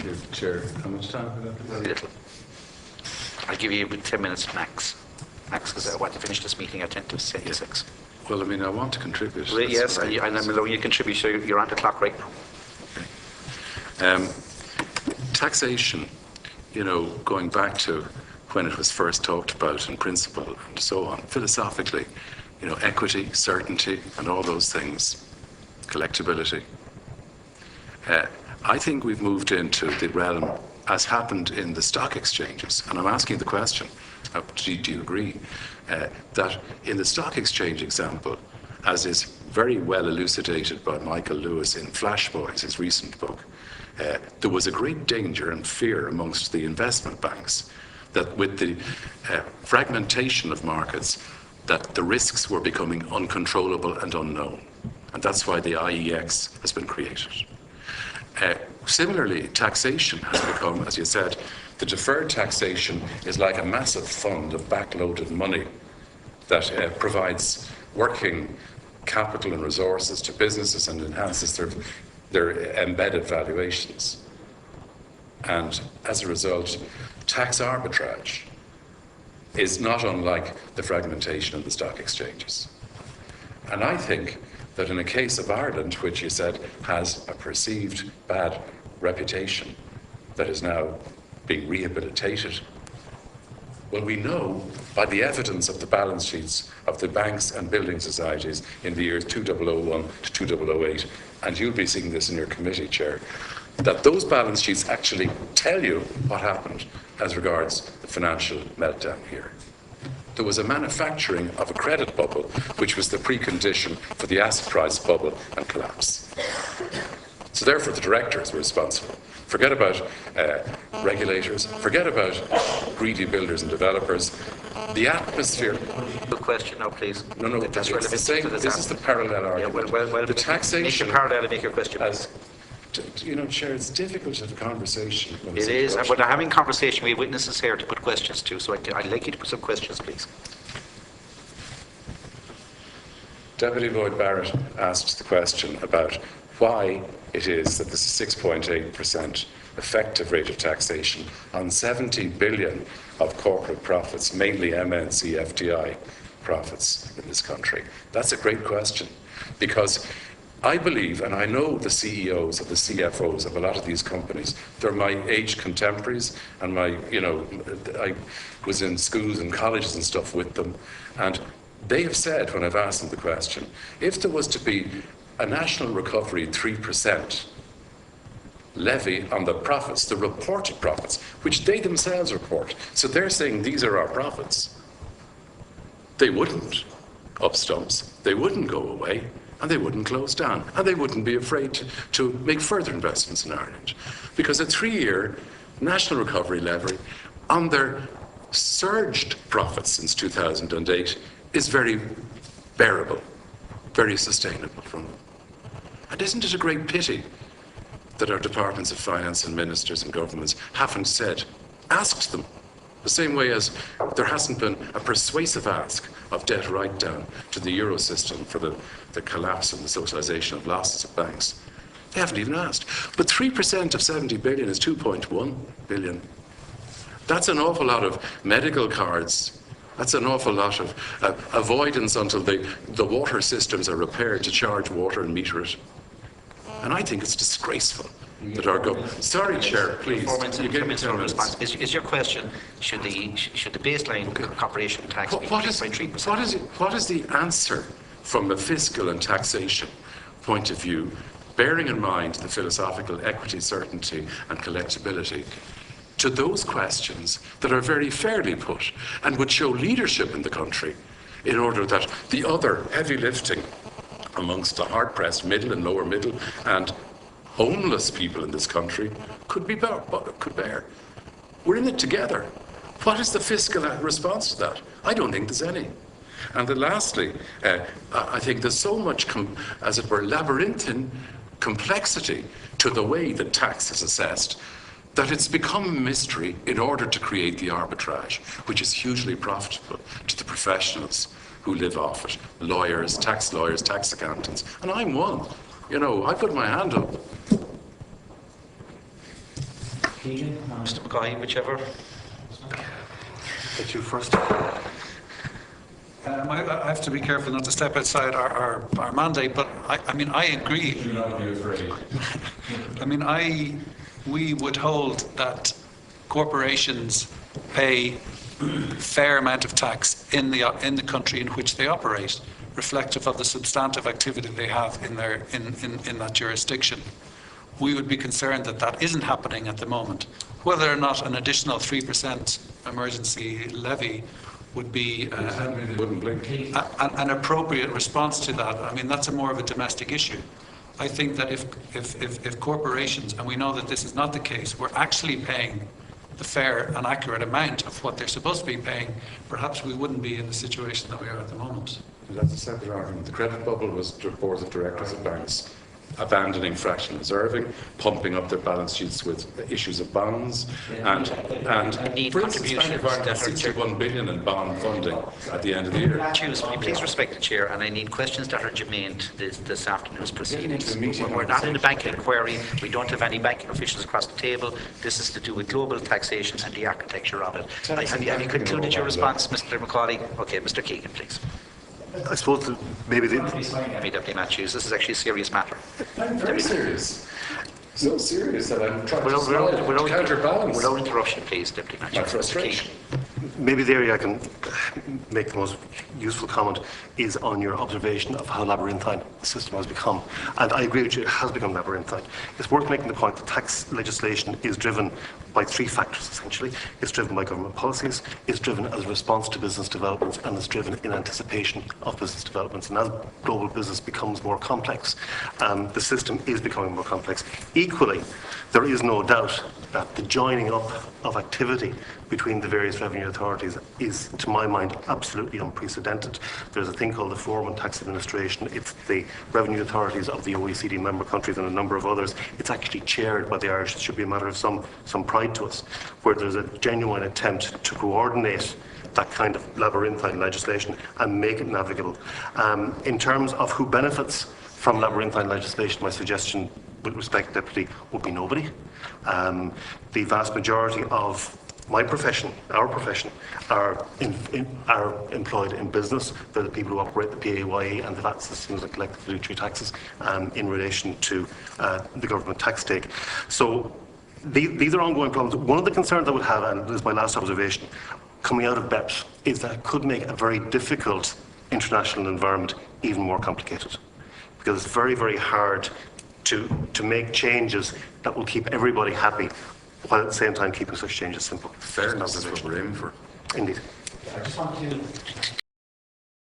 you, Chair. How much time have we got? Very little. I'll give you 10 minutes max. Max, because I want to finish this meeting at 10 to 6. Well, I mean, I want to contribute. Well, yes, and I'm allowing you to contribute, so you're on the clock right now. Taxation, going back to when it was first talked about in principle and so on, philosophically, equity, certainty, and all those things, collectability. I think we've moved into the realm, as happened in the stock exchanges, and I'm asking the question, do you agree, that in the stock exchange example, as is very well elucidated by Michael Lewis in Flash Boys, his recent book, there was a great danger and fear amongst the investment banks that with the fragmentation of markets, that the risks were becoming uncontrollable and unknown. And that's why the IEX has been created. Similarly, taxation has become, as you said, the deferred taxation is like a massive fund of backloaded money that provides working capital and resources to businesses and enhances their embedded valuations. And as a result, tax arbitrage is not unlike the fragmentation of the stock exchanges. And I think that in a case of Ireland, which you said has a perceived bad reputation that is now being rehabilitated, well, we know by the evidence of the balance sheets of the banks and building societies in the years 2001 to 2008, and you'll be seeing this in your committee, Chair, that those balance sheets actually tell you what happened as regards the financial meltdown here. There was a manufacturing of a credit bubble, which was the precondition for the asset price bubble and collapse. So therefore, the directors were responsible. Forget about regulators, forget about greedy builders and developers. The atmosphere... Good question now, please. No, that's relevant. This is the parallel argument. Yeah, well, the taxation... Make a parallel and make your question, please. Chair, it's difficult to have a conversation. It is, but I'm having conversation. We have witnesses here to put questions to, so I'd like you to put some questions, please. Deputy Lloyd Barrett asked the question about why it is that there's a 6.8% effective rate of taxation on 70 billion of corporate profits, mainly MNC FDI profits in this country. That's a great question, because I believe, and I know the CEOs and the CFOs of a lot of these companies, they're my age contemporaries, and I was in schools and colleges and stuff with them, and they have said, when I've asked them the question, if there was to be a national recovery 3% levy on the profits, the reported profits, which they themselves report, so they're saying these are our profits, they wouldn't up stumps, they wouldn't go away, and they wouldn't close down, and they wouldn't be afraid to make further investments in Ireland. Because a 3-year national recovery levy on their surged profits since 2008 is very bearable, very sustainable from them. And isn't it a great pity that our departments of finance and ministers and governments haven't asked them, the same way as there hasn't been a persuasive ask of debt write-down to the euro system for the collapse and the socialisation of losses of banks. They haven't even asked. But 3% of 70 billion is 2.1 billion. That's an awful lot of medical cards. That's an awful lot of avoidance until the water systems are repaired to charge water and meter it. And I think it's disgraceful that our government... Sorry, Chair, please. You gave me 10 minutes. Is your question, should the baseline corporation tax be increased by 3%? What is the answer from a fiscal and taxation point of view, bearing in mind the philosophical equity, certainty and collectability, to those questions that are very fairly put and would show leadership in the country in order that the other heavy lifting amongst the hard-pressed middle and lower middle and homeless people in this country could bear. We're in it together. What is the fiscal response to that? I don't think there's any. And then lastly, I think there's so much, as it were, labyrinthine complexity to the way that tax is assessed that it's become a mystery in order to create the arbitrage, which is hugely profitable to the professionals who live off it. Lawyers, tax accountants, and I'm one. I put my hand up. Keegan? Mr. McCaughey, whichever. Get you first. I have to be careful not to step outside our mandate, but I agree. Do not be afraid. We would hold that corporations pay fair amount of tax in the country in which they operate, reflective of the substantive activity they have in that jurisdiction. We would be concerned that that isn't happening at the moment. Whether or not an additional 3% emergency levy would be an appropriate response to that. I mean, that's more of a domestic issue. I think that if corporations, and we know that this is not the case, were actually paying the fair and accurate amount of what they're supposed to be paying, perhaps we wouldn't be in the situation that we are at the moment. That's a separate argument. The credit bubble was the boards of directors of banks abandoning fractional reserving, pumping up their balance sheets with issues of bonds, and need for instance, Bank of Ireland had 61 billion in bond funding at the end of the year. Mathews, will you please respect the chair, and I need questions that are germane to this afternoon's proceedings. We're not in a banking inquiry. We don't have any banking officials across the table. This is to do with global taxation and the architecture of it. Have you concluded your response, Mr. McCaughey? Okay, Mr. Keegan, please. I suppose that maybe Deputy Mathews, this is actually a serious matter. I'm very serious. So serious that I'm trying to counterbalance Without interruption, please, Deputy Mathews. my frustration. maybe the area I can make the most useful comment is on your observation of how labyrinthine the system has become. And I agree with you, it has become labyrinthine. It's worth making the point that tax legislation is driven by three factors, essentially. It's driven by government policies, it's driven as a response to business developments, and it's driven in anticipation of business developments. And as global business becomes more complex, the system is becoming more complex. Equally, there is no doubt that the joining up of activity between the various revenue authorities is, to my mind, absolutely unprecedented. There's a thing called the Forum on Tax Administration. It's the revenue authorities of the OECD member countries and a number of others. It's actually chaired by the Irish. It should be a matter of some pride to us, where there's a genuine attempt to coordinate that kind of labyrinthine legislation and make it navigable. In terms of who benefits from labyrinthine legislation, my suggestion, with respect, Deputy, would be nobody. The vast majority of my profession, our profession, are employed in business. They're the people who operate the PAYE and the VAT systems and collect the fiduciary taxes in relation to the government tax take. So these are ongoing problems. One of the concerns I would have, and this is my last observation, coming out of BEPS, is that it could make a very difficult international environment even more complicated. Because it's very, very hard to make changes that will keep everybody happy, while at the same time keeping such changes simple. Fairness is what we're aiming for. Indeed. I just want to